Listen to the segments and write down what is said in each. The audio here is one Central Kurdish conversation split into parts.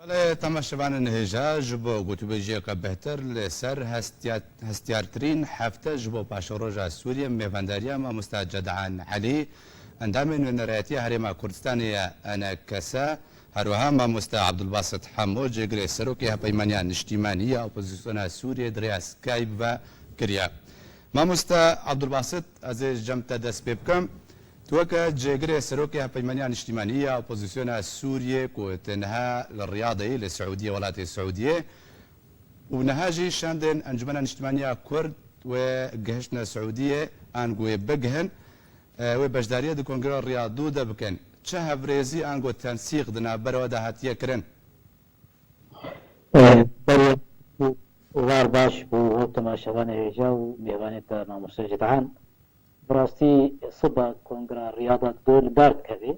بله تماشاوان نهجا جبو گوتوبیجی که بهتر لسر هستیارترین هفته جبو پاشوروجا سوریه میوانداریا ما مستجدعان علی اندام نراتي هرما كردستان انا كسا هروها ما مست عبد الباسط حمو جگری سروکی هپیمانیا نشتیمانیه اپوزیسیون سوریه دریا سکایب و کریا ما مست عبد الباسط از جمت دست بکم توكا جگری سروکی هپیمانیا نشتیمانیه اپوزیسیون سوریه کو تنها للرياضه للسعوديه ولات السعوديه ونهاجي شاندن انجمن نشتیمانیه کرد وجهشنا السعوديه انقوي بجهن وبجداريه دو كونغرا رياضو دبكن چه هفريزي انغو تنسيق دنا برو ده هاتيه كرن بري وار باش بو تماشاوان هيجا وميغاني تا ناموس جدعان براستي صبا كونغرا رياضة دول دارت كذي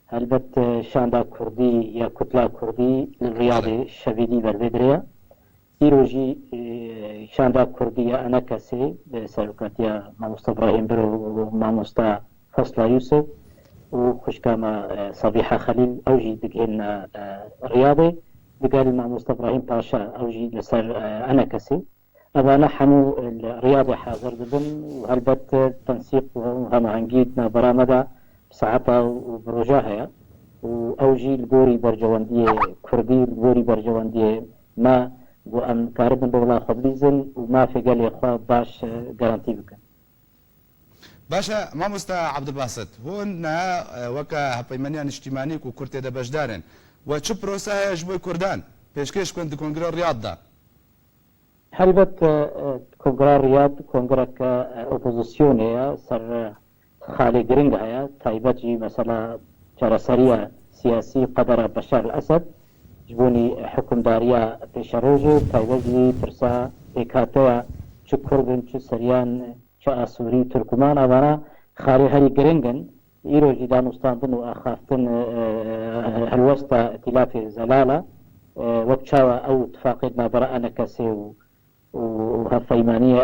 هلبت شاندا كردي يا كتلة كردي للرياضة الشبيدي بالبدرية إيروجي شاندا كردية أنا كسي بسلوكاتيا ماموستا إبراهيم برو وماموستا فصلة يوسف وخشكاما صبيحة خليل أوجي دقين رياضي بقال ماموستا إبراهيم باشا أوجي لسر أنا كسي أبانا حمو الرياضي حاضر دبن وهلبت تنسيق وهم عنقيدنا برامدا بساعتها وبرجاها وأوجي الجوري برجواندية كردي الجوري برجواندية ما وأن كاربن دولا خبليزن وما في قال إخوة باش جارانتي بك. باشا ما مستا عبد الباسط هون وكا هبيمانيان اجتماعي وكرتي دا بجدارن وشو بروسا يجبوي كردان بيشكيش كنت كونغرا الرياض دا حلبت كونغرا الرياض كونغرا كأوبوزيسيونية سر خالي جرينغايا تايبتجي مثلا جرسرية سياسي قدر بشار الأسد جبوني حكم داريا بيشروجو تايوزي ترسا بكاتويا چو كردن چو سريان چو آسوري تركمان أوانا خاري هاري گرنگن إيرو جدان استاندن وأخافتن هلوستا ائتلاف زلالة وكشاوا أو اتفاقيدنا براءنا كسي وهفايمانية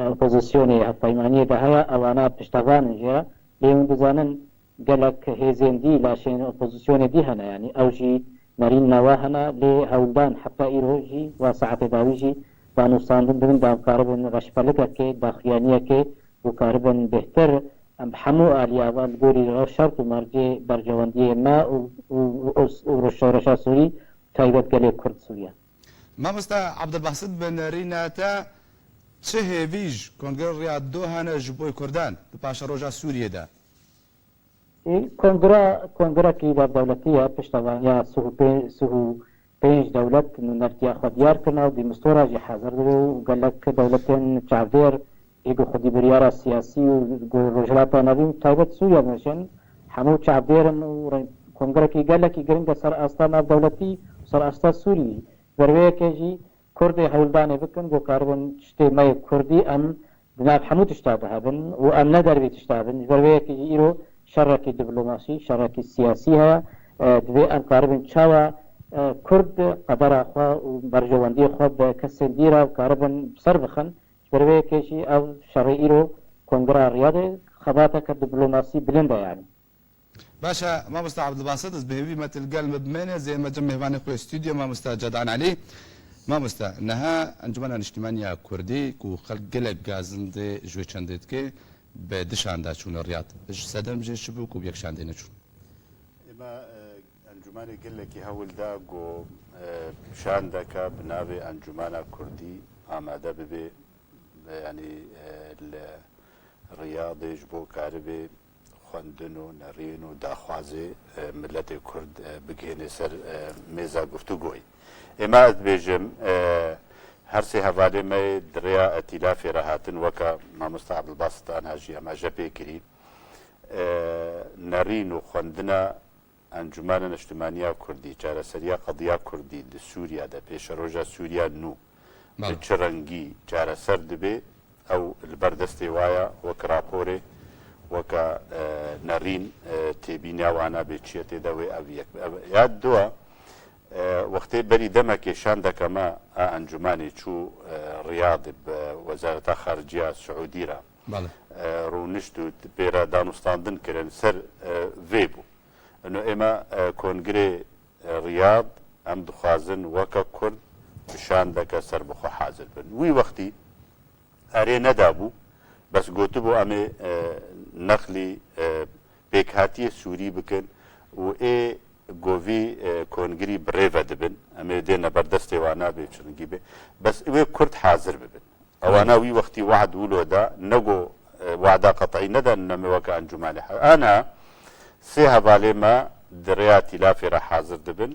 أوبوزيسيوني هفايمانية دهيا أوانا بشتغان جيرا ليون بزانن قالك هيزين دي لاشين أوبوزيسيوني دي هنا يعني أوجي نارين نواهنا لهولدان حتى إيروجي وساعة داويجي بانو ساندن دون دام كاربن غشبلقة كي داخليانية كي وكاربن بهتر ام حمو آلياوان قولي رو شرط ومرجي برجواندية ما ورشا سوري تايبت قلي كرد سوريا ما مستا عبد الباسط بن ريناتا چه هيفيج كونغرا رياض دو هانا جبوي كردان باشا روجا سوريا دا كونغرا كي دولتية بشتغانيا سهو بينج دولت نرتيا خديار كنا ودي مستورة جي حاضر وقال لك دولتين شعبير يقو خدي بريارة سياسي ورجلاتا نبيم تايبت سوريا مشان حمو شعبير كونغرا كي قال لك يقرنجا سر أستانا دولتي وسر أستا سوري بروية كيجي كردي حولداني بكن جو كاربن تشتي ماي كردي أم بناب حمو تشتابها بن وأم ندر بي تشتابن بروية كيجي إيرو شركي دبلوماسي شركي سياسيها دوي أم كاربن تشاوا كرد قدر أخوة وبرجواندي أخوة بكسر ديرة وكاربن بصر بخن بروي كيشي أو شرعيرو كونغرا رياضي خباتك الدبلوماسي بلندا يعني باشا ما مستا عبد الباسط بهبي مثل قلب بمينه زي ما جمع هباني خوي استوديو ما مستا جدعان عليه ما مستا انها انجمنا اجتماعية كردي كو خلق قلق غازند جوي چندتكي بدشان دا چون الرياض سدم جي شبوك وبيك شاندين چون اما انجماني قال لك هول داغو شاندكا بنابي انجمانا كردي آماده ببي يعني الرياضي جبو كاربي خواندن و نرین و داخوازی ملت کرد بگهینه سر میزا گفتگوی اما از بیجم هر سی حوالی می دریا ائتلاف راحتن وکا ماموستا عبدالباسط انهاجی اما جبه کری نرین و خواندنا انجمان اجتماعیه کردی چاره سریا قضیه کردی دی سوریا دا پیش روژا سوریا نو چرنگی چاره سر دبی او البردستی وایا وک راپوره وکا نرین تیبینیا وانا بچیتی دوی اویک یاد دوا وقتی بری دمک شاندک ما انجمانی چو ریاض بوزارت خارجیه سعودی را رونشتو بیرا دانستاندن کرن سر ویبو انو اما کنگره رياض ئەم دخوازن وەکە کورد پیشان دەکە سەر بخۆ حازر بن وی وەختی ئەرێ نەدابوو بەس گوتبوو ئەمێ نەخلی پێکهاتیە سووری بکەن و ئێ گۆڤی کۆنگری برێڤە دەبن ئەمێ دێنە بەردەستێ وا نابێ چرنگی بێ بەس ئێوێ کورد حازر ببن ئەوانە وی وەختی وعد ولۆدا نەگۆ وعدا قەتعی نەدەن نەمەوەکە ئەنجومانی ئانا سێ هەڤالێمە دڕیا تیلافێرە حازر دەبن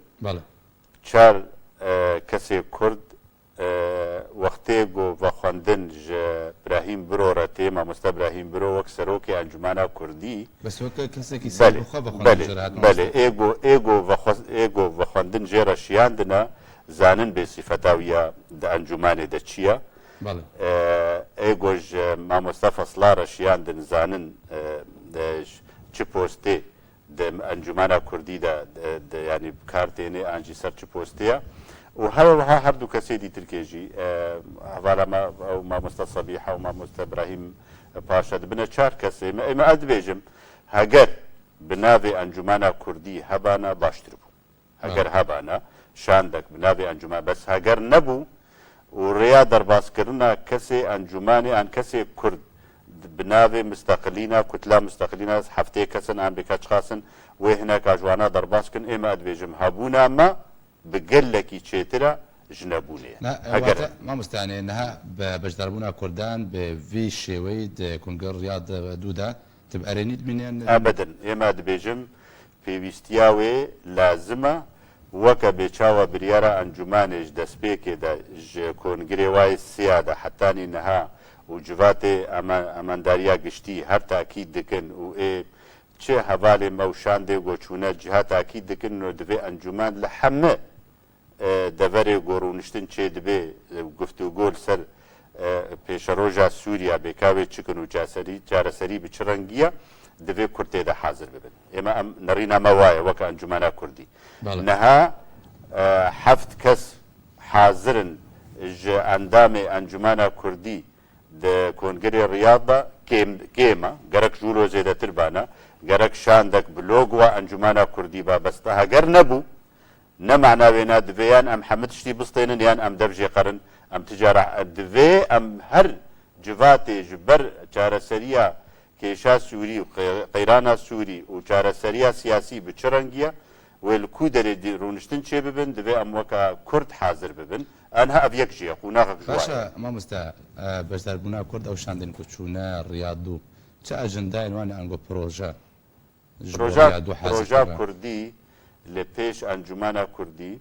چار کەسێک کورد وەختێ گۆ بە خوێندن براهیم برۆرە تێ مامۆستا براهیم برۆ وەک سەرۆکی ئەنجومانە کوردی ئێگۆ بە خوێندن ژێرە شیاندنە زانن بێ سیفەتاویە دە ئەنجومانێ دەچیە ئێگۆژ مامۆستا فەسڵارە شیاندن زانن چ پۆستێ ئەنجومانە کوردی ینی کارتێنێ ئانجی سەر چ پۆستەیە و هەروەها هەردوو کەسێکی ترکێژی هەوارەمە ئەو مامۆستا سەبیحە و مامۆستا براهیم پاشە دبنە چار کەسێ ئێمە ئەدبێژم هەگەر بناوێ ئەنجومانە کوردی هەبانە باشتر بوو هەگەر هەبانە شاندەک بناوێ ئەنجومان بەس هەگەر نەبوو و ڕێیا دەرباسکردنە کەسێ ئەنجومانی ئەن کەسێ کورد بناوێ مستەقلینە کوتلا مستەقلینە هەفتەیە کەسن ئەم بێکە چخاسن وێ هەنە کاژوانە دەرباسکن ئێمە ئەدبێژم هەبوونامە بگەلێکی چێترە ژنەبوونێ مامۆستانێ نەها بە بەشداربوونا کوردان بە وی شێوەی کۆنگەر ڕیاد دوودا تب ئەرێنیت بینێن ئەبەدن ئێمە دەبێژم پێویستیاوێ لازمە وەکە بێچاوە بریارە ئەنجومانێش دەستپێکێدا کۆنگرێ وای سیادا حتانی نەها و جواتێ ئەمەنداریا گشتی هەر تاکید دکن و ئێ چه هەڤالێ مەوشاندێ گۆچوونە جیها تاکید دکن و دەبێ ئەنجومان لە هەمە دەڤەرێ گۆڕونشتن چێ دەبێ گفتوگۆل سەر پێشەڕۆژە سووریا بێکاوێ چکن و جارەسەری بچڕەنگیە دەبێ کورتێدا حازر ببن ئێمە ئەم نەڕینامە وایە وەکە ئەنجومانە کوردی نەها هەفت کەس حازرن ئەندامێ ئەنجومانە کوردی کۆنگرێ ڕیاضە کێمە گەرەک ژوورۆ زێدەتر بانە گەرەک شاندەک بلۆگوە ئەنجومانە کوردی با بەستە هەگەر نەبوو نەماناوێنە دەوێیان ئەم هەمت شتی بستێنن یان ئەم دەبژێ قەرن ئەم تجارە دەوێ ئەم هەر جواتێژ بەر چارەسەریە کێشا سووری و قەیرانە سووری و چارەسەریە سیاسی بچڕەنگیە وێلکو دەرێ ڕونشتن چێ ببن دەبێ ئەم وەکە کورد حازر ببن ئەنها ئەڤ یەک ژێ قوناغ باشە مامۆستا بەشداربوونا کورد ئەو شاندن کوچوونە ڕیاد و چه ئەژەندای وانە ئەنگۆ پرۆژە کوردی لە پێش ئەنجومانە کوردی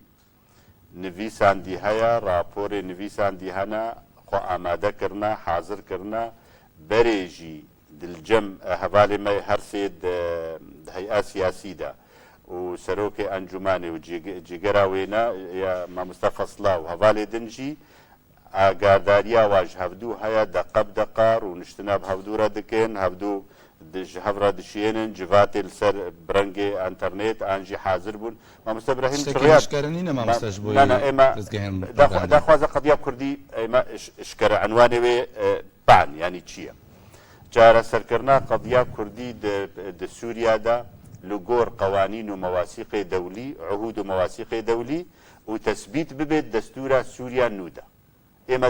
نویساندی هەیە راپۆرێ نویساندی هەنە خۆ ئامادەکردە حازرکردە بەرێژی دلجەم هەڤالێ مە هەرسێ هەیئا سیاسیدا و سەرۆکێ ئەنجومانێ و جگەرا وێنە مامۆستا فەسڵا و هەڤالێ دنجی ئاگاداریە واژ هەفتوو هەیە دەقە بدەقا ڕوونشتنە هەفتوورە دکەن هەفتوو هەڤرە دشێنن جواتێ لەسەر برەنگێ ئەنتەرنێت ئانجی حازر بوون مامۆستا براهیم داخوازە قەدیا کوردی ئێمە شکەرە عنوانێ پان ینی چییە جارە سەرکردنا قەدیا کوردی دە سووریادا لە گۆر قەوانین و مەواسیقی دەولی عهود و مەواسیقی دەولی و تەثبیت ببێت دەستورە سووریا نوودا ئێمە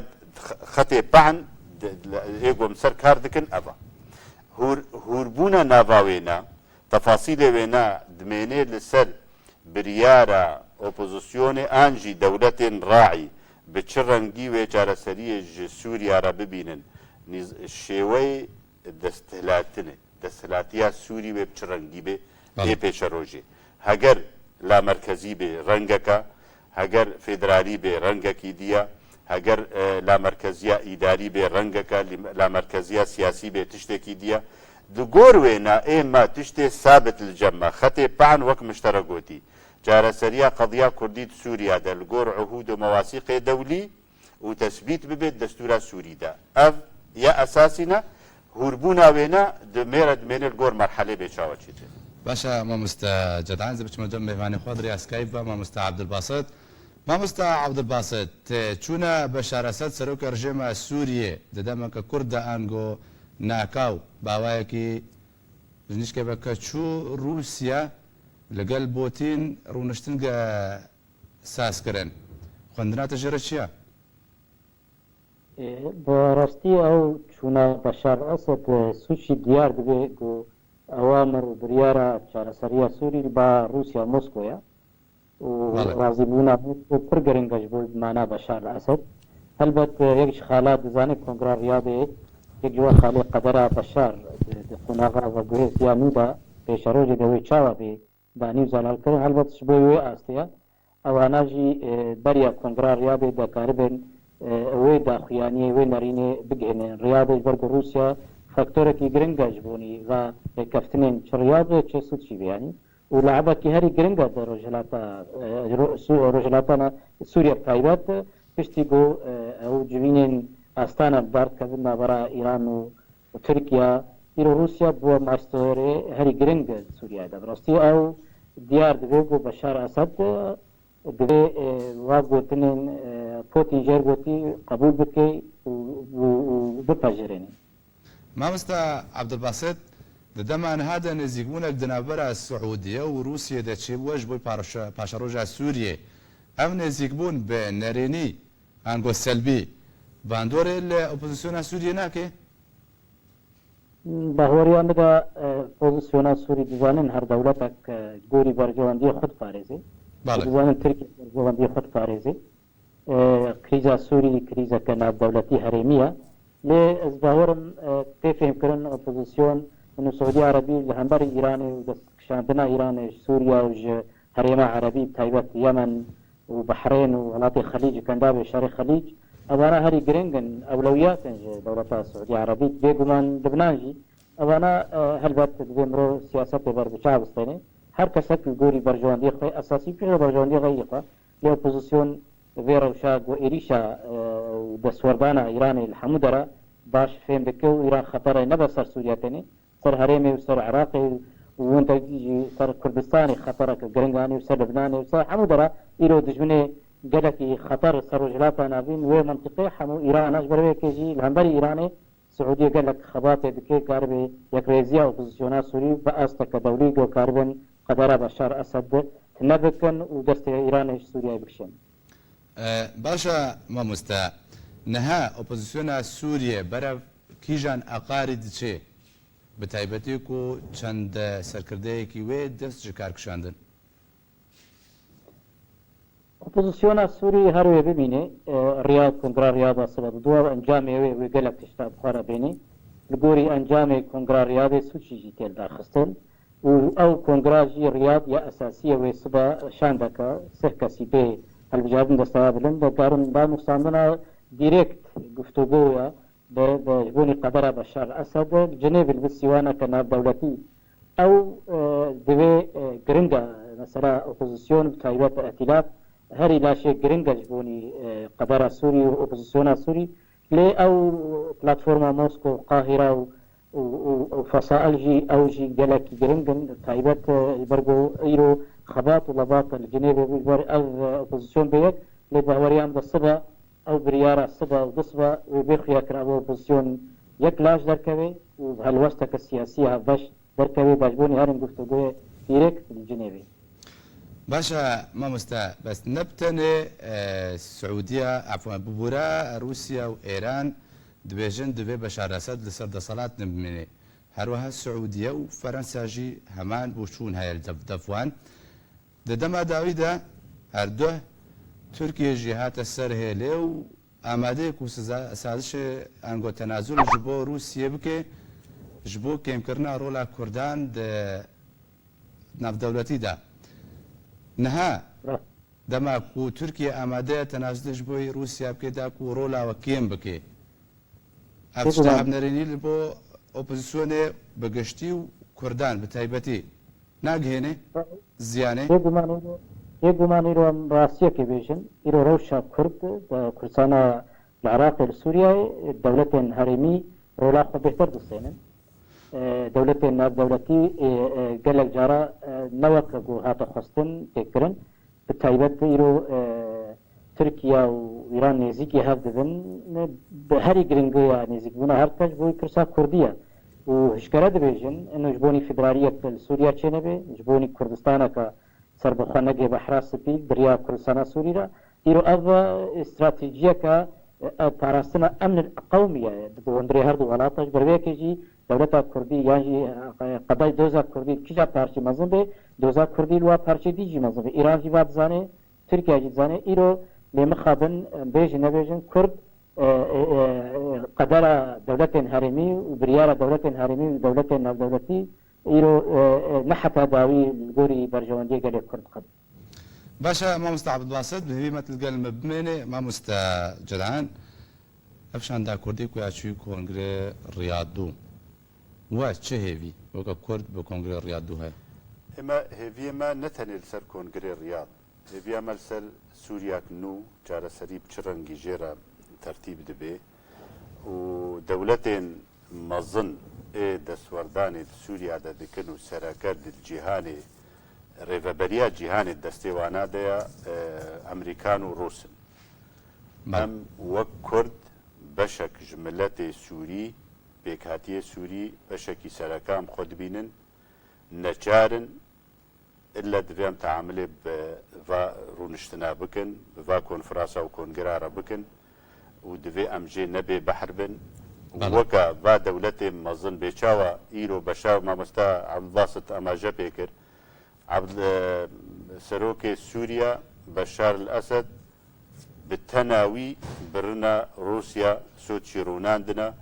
خەتێ پان ئێگۆم سەر کار دکن ئەڤە هوربوونە ناڤاوێنە تەفاسیلێ وێنە دمێنێ لەسەر بریارە ئۆپۆزیسیۆنێ ئانجی دەولەتێن ڕاعی بە چ ڕەنگی وێ چارەسەریە سووریارە ببینن شێوەی دەستهلاتنێ دەستهلاتیە سووری وێ بچ ڕەنگی بێ لێ پێشە ڕۆژێ هەگەر لا مەرکەزی بێ ڕەنگەکە هەگەر فێدرالی بێ ڕەنگەکی دیە هەگەر لا مەرکەزیە ئیداری بێ ڕەنگەکە لا مەرکەزیە سیاسی بێ تشتێکی دیە دگۆر وێنە ئێمە تشتێ سابت لجەممە خەتێ پان وەک مشتەرە گوتی جارەسەریە قەدیا کوردی سووریا دە لەگۆر عهود و مەواسیقی دەولی و تەثبیت ببێت دەستورە سووریدا ئەڤ یا ئەساسینە هوربوونا وێنە دمێرە دمێنێ گۆر مەرحەلێ بێچاوە چیتر باشە مامۆستا جەدعان بچمە جەم میوانی خۆ دریا سکایپ بە مامۆستا عەبدولباسط مامۆستا عەبدولباسط چوونە بە شارەسەد سەرۆکە ڕژێمە سووریێ دەدەمەکە کوردە ئەنگۆ ناکاو باوایەکی ژنیشکە بەکە چوو رووسیا لەگەل بۆتین ڕوونشتنگە سازکردن خوندناتە ژێرە چییە؟ بەڕاستی ئەو چوونە بەشار ئەسد سوچی دیار دەبێت و ئەوامر و بریارە چارەسەریە سووری بە رووسیا مۆسکۆیە و ڕازیبوونا پڕ گەرنگەش بۆ مانا بەشار ئەسد هەلبەت یەکش خاڵات دەزانێت کۆنگرا ڕیادێ یەک جووە خاڵی قەدەرا بەشار قۆناغا وەگوێ زیانودا پێشەڕۆژی دەوەی چاوە بێ دانی و زانالکردن هەلبەتش بۆ وێ ئاستەیە ئەواناژی بەریا کۆنگرا ڕیادێ دەکاربێن ئەوەی داخوایانی وێ نەرینێ بگهێنێن ڕیادش بەرگ رووسیا فاکتۆرێکی گرنگەش بوونی و کەفتنێن چ ڕیادێ چێ سوچی بیانی و لەعبەتی هەری گرنگە ڕۆژهەلاتانە سووریا تایبەت پشتی بۆ ئەو جوینێن ئاستانە بارکەبن بەرا ئیران و تورکیا ئیرۆ رووسیا بووە ماستۆرێ هەری گرنگە سووریادا بڕاستی ئەو دیار دەبێت بۆ بەشار ئەسەد دەبێ وا گوتنێن پۆتی ژێر گوتی قبول بکەی و بپەژێرێنێ مامۆستا عەبدولباسط دەدەمان هادە نزیکبوونێک دنابەرە سعودیە و رووسیە دەچێت وەش بۆی پاشەڕۆژە سووریێ ئەم نزیکبوون بە نەرێنی ئەنگۆ سەلبی باندۆرێ لە ئۆپۆزیسیۆنا سووریە ناکێ؟ باوەڕیان بدا ئۆپۆزیسیۆنا سووری دەزانن هەر دەوڵەتێک گۆری بەرژەوەندی خۆت پارێزێ دەزانن تورکیا بەرژەوەندی خۆت پارێزێ کریزا سووری کریزەکە ناودەوڵەتی هەرێمیە لێ ئەس باوەڕم پێ فێمکردن ئۆپۆزیسیۆن سعودی عەرەبی لە هەمبەری ئیرانی و دەستکشاندنا ئیرانیش سووریا و هەرێمە عەرەبی تایبەت یەمەن و بەحرێن و وڵاتی خەلیج کەندا بێ شاری خەلیج ئەوانە هەری گرنگن ئەولەویاتن دەوڵەتە سعودی عەرەبی بێگومان لبنانژی ئەوانە هەلبەت دەبێ مرۆ سیاسەتی بەربچا بستێنێ هەر کەسێک گۆری بەرژەوەندی خۆی ئەساسی پێ بەرژەوەندی غەیقە لێ ئۆپۆزیسیۆن vê rewşa got êrîşa destwerdana Îranê li hemû dere baş fêm dike û Îran xeterê nebe ser Sûriya tenê ser herêmê û ser Iraqê û wenda jî ser Kurdistanê xetereke giringanê û ser Libnanê û ser hemû dere îro dijminê gelekî xeter ser rojhilata navîn wê mintiqê hemû Îran ji ber wê kê jî li hemberî Îranê Suudiye gelek xebatê dike karibê yekrêziya opozîsyona Sûrî bi asteke dewlî got karibin qedera Beşar Esed nebikin û destê Îranê ji Sûriyayê bikişin. باشە مامۆستا نەها ئۆپۆزیسیۆنا سووریە بەرە کیژان ئەقاری دچێ بە تایبەتێک و چەند سەرکردەیەکی وێ دەست ji کارکشاندن ئۆپۆزیسیۆنا سووری هەروێ ببینێ ڕیاد کۆنگرا ڕیادا سبەت دووە ئەنجامێ وێ وێ gelek tişta bixwara bênê li gorî encamê kongra riyadê sûcî jî têl daxistin û ew kongra jî riyad ya esasiye wê siba şan deke sih kesî bê هەلبژاردن دەستەوا بلند دەکارن با نووساندنا دیرێکت گفتوگۆیە ji بوونی قەدەرا بەشار ئەسەد جنێڤ bi sîwaneke navdewletî ew divê giringa mesela opozîsyon bi taybet etilaf herî laşê giringa ji bonî qedera Sûrî û opozîsyona Sûrî lê ew platforma Mosko Qahîra û fesail jî ew jî gelekî giringin taybet bergo îro خبات و لبات الجنيبي بيبر او اوبوزيسيون بيك لبهوريان بالصبا او بريارة الصبا وبصبا وبيخو يكر او اوبوزيسيون يكلاش دركبي وبهالوسطك السياسية هفباش دركبي باجبوني هارم قفتو قوية ديريكت الجنيبي باشا مامۆستا بەس نەبتەنێ سعودیە عفوا ببوورە رووسیا و ئێران دبێژن دەبێ بەشار ئەسەد لەسەر دەسەڵات نبمێنێ هەروەها سعودیە و فەرەنساژی هەمان بۆ چوون هەیە دەفوان دەدەما داویدا هەردووە تورکیەژی هاتە سەر هێلێ و ئامادەیەک و سازش ئەنگۆ تەنازول ji بۆ رووسیە بکێ ji بۆ کێمکردنا ڕۆلا کوردان ناودەوڵەتیدا نەها دەماک و تورکیە ئامادەیە تەنازلش بۆی رووسیا بکێدا و ڕۆلاوە کێم بکێ ئەفشتا هەبنەرێنی بۆ ئۆپۆزیسیۆنێ بەگشتی و کوردان بە تایبەتی ناگهێنێ زیانێ یەکگومان ئیرۆ ڕاستیەکە بێژن ئیرۆ ڕەوشە کورد کوردستانە لە عێراقی لە سووریای دەوڵەتێن هەرێمی ڕۆلا خۆ بێتەر بسێنن دەوڵەتێن ناودەوڵەتی gelek جارە نەوەکە بۆ هاتە خۆستن تێکردن بە تایبەت ئیرۆ تورکیا و ئیران نێزیکی هەف دەبن بە هەری گرنگەیە نێزیکبوونە هەر کەس بۆی کرسا کوردیە و هشکەرە دەبێژن ji بۆنی فدرالیەت سووریا چێ نەبێ ji بۆنی کوردستانەکە سربخوا نگه بحرا سپی بریا کردستان سوری را ایرو او استراتیجیه که پاراستنا امن القومیه دوندری هر دو ولاتش بروی که جی دولتا کردی یعنی قضای دوزا کردی کجا پارچه مزن به دوزا کردی لوا پارچه دیجی مزن به ایران جی باب زانه ترکیه جی زانه ایرو لمخابن بیج نبیجن کرد قدر دولت هرمی و بریار دولت هرمی و دولت نادولتی ایرو نحتا داوی الجوري برجواندي قال كرد قد باشا ما مستعبد باسط بهي مثل قال مبمنه ما مستا جدعان افشان دا كردي كو اشوي كونغري رياضو وا چه هيفي وكا كرد بكونغري رياضو هاي اما هيفي ما نتني لسر كونغري رياض هيفي عمل سر سوريا نو جارة سريب چرنگي جيرا ترتيب دبي ودولتين مظن دستوردان سوریا د دکنو سرکرد الجهانی ریفبریا جهانی دستیوانا دیا امریکان و روسن ام وک کرد بشک جملت سوری بیکاتی سوری بشکی سرکام خود بینن نچارن الا دویم تعامل با رونشتنا بکن با کنفرانسا و کنگرارا بکن و دوی امجی نبی بحر بن وكا با دولتي مظن بيشاوا ايرو بشاو ما مستا عبد الباسط اماجه بيكر عبد سروكي سوريا بشار الاسد بالتناوي برنا روسيا سوتشي روناندنا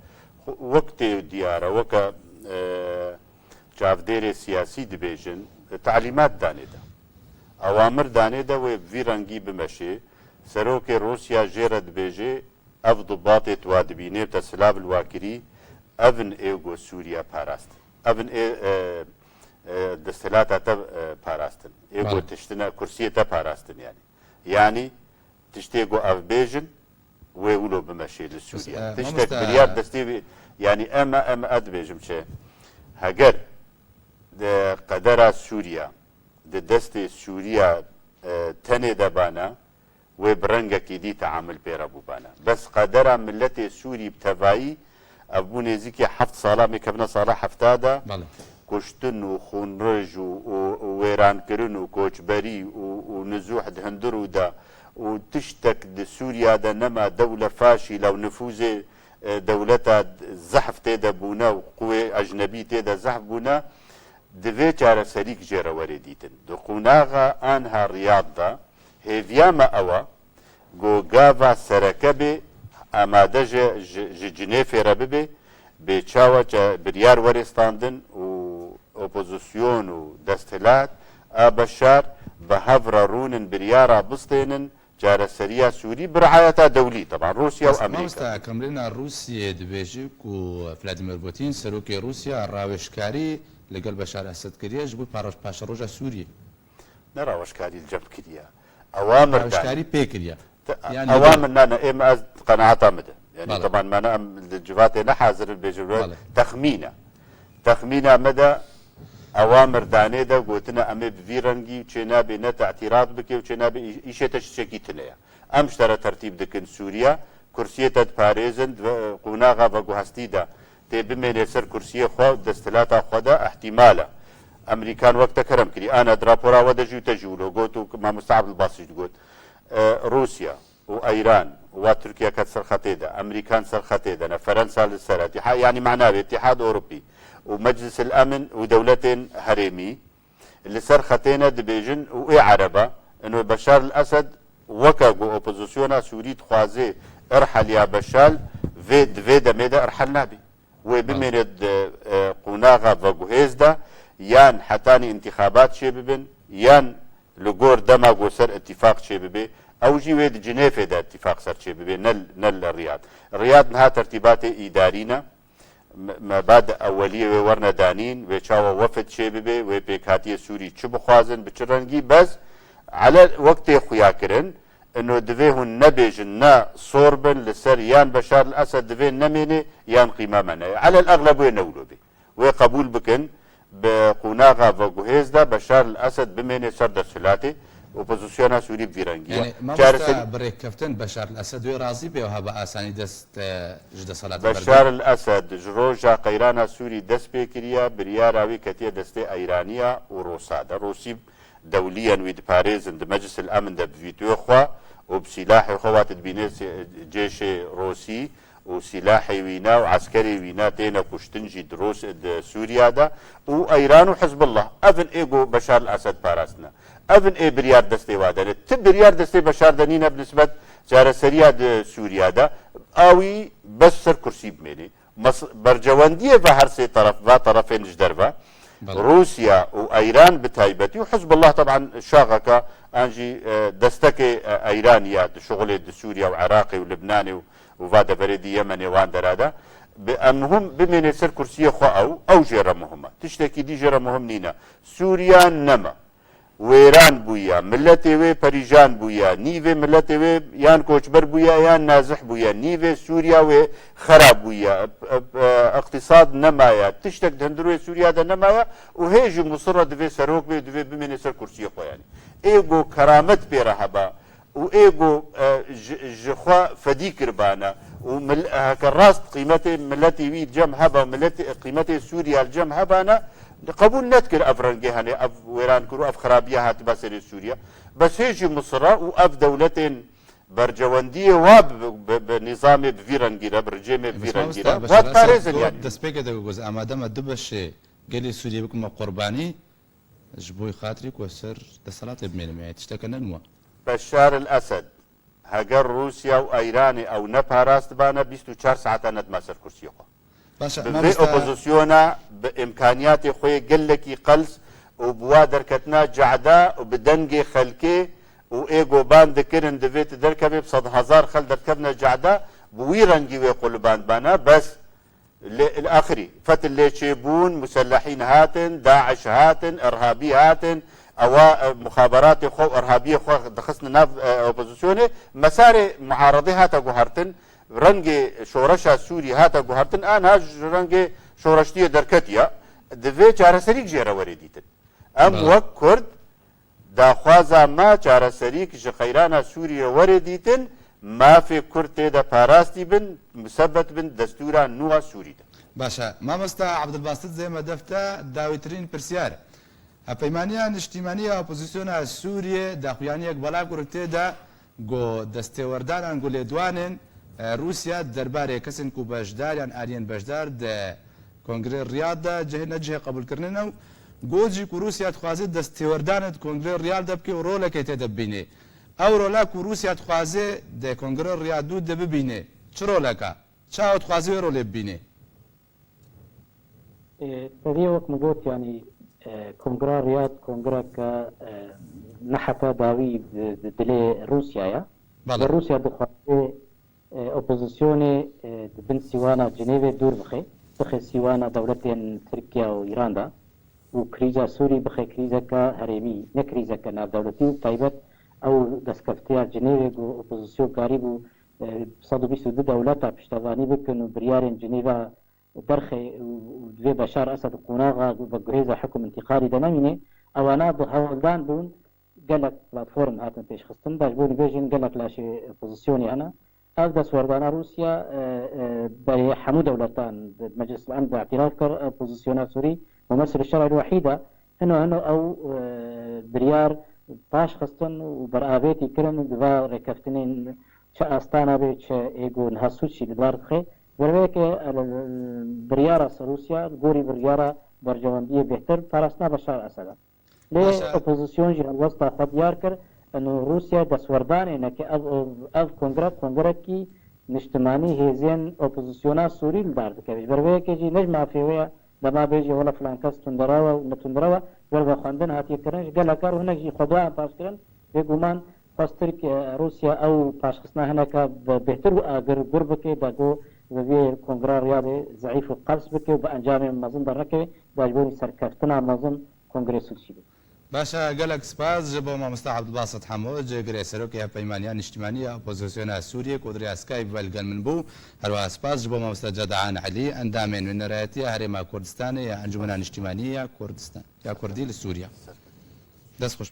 وقت ديارة وكا جافديري سياسي دبيجن تعليمات دانيدا اوامر دانيدا وفيرانجي بمشي سروكي روسيا جيرد بيجي اف ضباط توادبينه تسلاب الواكري افن ايغو سوريا باراست افن دستلات باراستن ايغو تشتنا كرسيه باراستن يعني تشتيغو اف بيجن ويولو بمشي لسوريا تشتك مليار دستي يعني اما اد بيجم شي هاجر قدر سوريا دستي سوريا تني دبانا وبرنگکی دی تعامل پیرا بوبانا بس قدر ملت سوری بتوایی ابو نزیکی 7 ساله میکبنا ساله 70 کشتن و خونرج و ویران کرن و کوچبری و نزوح دهندر و دا و تشتك د سوريا دا نما دولة فاشلة ونفوذ دولتها زحف تيدا بونا وقوى أجنبي تيدا زحف بونا دوی چاره سریک جره وردیتن دو قوناغا آنها ریاض دا هیویاما اوا گوگاوا سرکه بی آماده جنیفی را بی به چاوا بریار ورستاندن و اپوزیسیون و دستلات بشار به هفر رونن بریارا بستینن جاره سریا سوری برعایتا دولی طبعا روسیا و امریکا مستكملين روسيا دبيجيك وفلاديمير بوتين سروكي روسيا راوشكاري لقل بشار الاسد كريا جبو باشا روجا سوريا نراوشكاري الجنب كريا اوامر راوشكاري بيكريا يعني اوامر انا اما از قناعتا مده يعني بله. طبعا ما انا الجواتي نحاضر البيجو تخمينه مدى اوامر دانه دا قوتنا امي بفيرنجي وچنا بنا اعتراض بكي وچنا ايشتا شكيتنا امشترى ترتيب دكن سوريا كرسيتا باريزن قوناغا وقوهستي دا تبمين سر كرسيه خو دستلاتا خدا احتمالا امريكان وقت كرم كري انا درابورا ودجو تجولو قوتو ما مستعب الباصج قوت روسيا وايران وتركيا كانت سرخطي دا امريكان سرخطي دا فرنسا للسرات يعني معناه اتحاد اوروبي ومجلس الامن ودولتين هرمي اللي صار خطينا دبيجن واي عربه انه بشار الاسد وكاغو اوبوزيسيونا سوري تخوازي ارحل يا بشار في دميدا ارحل نابي وبمرد قناغا فغوهيزدا يان حتاني انتخابات شببن يان لغور دماغو سر اتفاق شببي او جي ويد جنيف دا اتفاق سر شببي نل الرياض نها ترتيبات ادارينا مبادئ اولیه و ورنه دانین و چاوا وفد شی ببی و پیکاتی سوری چه بخوازن بچرنگی بس على وقت خویا کرن انه دویهن نبیجن نا صوربن لسر یان بشار الاسد دوی نمینه یان قیمه منه على الاغلب نولو بی و قبول بکن بقوناغا و گوهیزدا بشار الاسد بمینه سر دستلاتی اپوزيسيونا سوري بفيرنجيا يعني ما بستا بريك كفتن بشار الاسد وراضي به وهذا اساني دست جد صلاه بشار الاسد جروجا قيرانا سوري دست بكريا بريا راوي كتيا دست ايرانيا وروسادا روسي دوليا ويدباريزن مجلس الامن ده بفيتو خوا وبسلاح خوات تبيني جيش روسي وسلاحي وينا وعسكري وينا تينا كشتنجي دروس سوريا دا وايران وحزب الله افن ايجو بشار الاسد باراسنا افن اي بريار دستي وادا بريار دستي بشار دنينا بنسبه جار سريا سوريا دا اوي بس سر كرسي بميني برجوانديه في هر سي طرف با طرفين جدربا روسيا وايران بتايبتي وحزب الله طبعا شاغك انجي دستك ايرانيا شغل سوريا وعراقي ولبناني وفادا بريدي يمني وان درادا بانهم بمن سر كرسي خو او جيره مهمه تشتكي دي جيره مهم نينا سوريا نما ويران بويا ملتي وي بريجان بويا نيفي ملتي وي يان كوچبر بويا يان نازح بويا نيفي سوريا وي خراب بويا اقتصاد نمايا تشتك دندروي سوريا ده نمايا وهيجي مصره دفي سروك بي دفي بمن سر كرسي خو يعني ايجو كرامت بيرهبا وايجو جخوا فدي كربانا وهكا راست قيمتي ملتي وي جم هبا ملتي قيمتي سوريا الجم هبانا قبول نذكر افرنجي هاني اف ويران كرو اف خرابيه هات بسري سوريا بس هيجي مصر واف دولتين برجوانديه واب بنظام بفيرنجيرا برجيم بفيرنجيرا وات باريزن يعني دسبيك ده جزء اما دام دبش قال سوريا بكم قرباني جبوي خاطرك وسر دسلات بميل تشتكنا نوا بشار الاسد هاجر روسيا وايران او نباراست بانا 24 ساعه ند سر كرسي في اوبوزيسيونا بامكانيات خوي قلكي قلس وبوادر كتنا جعدا وبدنجي خلكي وايجو باند كرن دفيت دركبي بصد هزار خل دركبنا جعدا بويرنجي ويقول باند بانا بس الاخري فت اللي تشيبون مسلحين هاتن داعش هاتن ارهابي هاتن او مخابرات خو ارهابيه خو دخسنا ناف اوبوزيسيوني مساري معارضي هاتا جوهرتن رنگي شورشا سوري هاتا جوهرتن ان هاج رنگي شورشتيه دركتيا دفي چارسريك جيره وريديتن ام وك كرد دا خوازا ما چارسريك جخيرانا سوريا وريديتن ما في كرد دا باراستي بن مثبت بن دستورا نوا سوري دا باشا ما مستا عبد الباسط زي ما دفتا داويترين برسيار هپیمانیان اجتماعی اپوزیسیون سوریه داخویانیک بلا کرده دا گو دستوردان گو لیدوانن روسیا درباره کسین کو بجدار یان آریان بجدار د کنگره ریاض دا جه نجه قبول کرنن گوجی کو روسیا تخوازی دستوردان کنگره ریاض دب کی رول کی تدبینه او رولا کو روسیا تخوازی د کنگره ریاض دو دب بینه چرا لکا چا تخوازی رول بینه هذه وقت مقوت يعني كونغرا رياض كونغرا ك نحكا داوي دلي روسيا يا روسيا دخل اوبوزيسيوني بن سيوانا جنيف دور بخي سيوانا دولتين تركيا وايران دا وكريزا سوري بخي كريزا كهرمي نكريزا كنا دولتين طيبت او دسكفتيا جنيف اوبوزيسيون قريب صدو بيسو دولات بشتغاني بكن بريارين جنيفا درخي ودوي بشار اسد قناغا بغريزا حكم انتقالي دناميني او انا بهولدان بون قالك بلاتفورم هاتن بيش خستن باش بوني بيجن قالك لاشي بوزيسيوني انا ابدا سوردانا روسيا بحمو دولتان مجلس الامن باعتراف كر بوزيسيونات سوري ممثل الشرع الوحيده انه او بريار باش خستن وبرابيتي كرن دفا ركفتنين شا استانا بيش ايجو نهاسوشي بدار خي ولكن بريارة روسيا غوري بريارة برجواندية بهتر فرسنا بشار أسد ليه أوبوزيسيون جي الوسطى خديار كر أنه روسيا دسوردان إنك أف كونغرا كي نجتماني هزين أوبوزيسيونات سوري الدارد كبيش بربيك جي نجمع فيها لما بيجي ولا فلان كاس تندراوا ونتندراوا ولا خاندن هاتي كرنج قال كار هناك جي خدوا باش كرن بيقومان باسترك روسيا أو باش خصنا هناك بهتر أجر قربك داغو وفي كونغرا رياضي ضعيف القلص بك وبأنجام مازن بركة باجبوني سركفتنا مازن كونغرس الشيبي باشا قالك سباز جبو ما مستعب الباسط حمود جري سروكي بيمانيان اجتماعية اوبوزيسيون سوريا كودريا سكايب والقن من بو هروا سباز جبو ما مستجد عن علي اندامين من رأيتي هرما كردستاني انجمنا اجتماعية كردستان يا كردي لسوريا دس خوش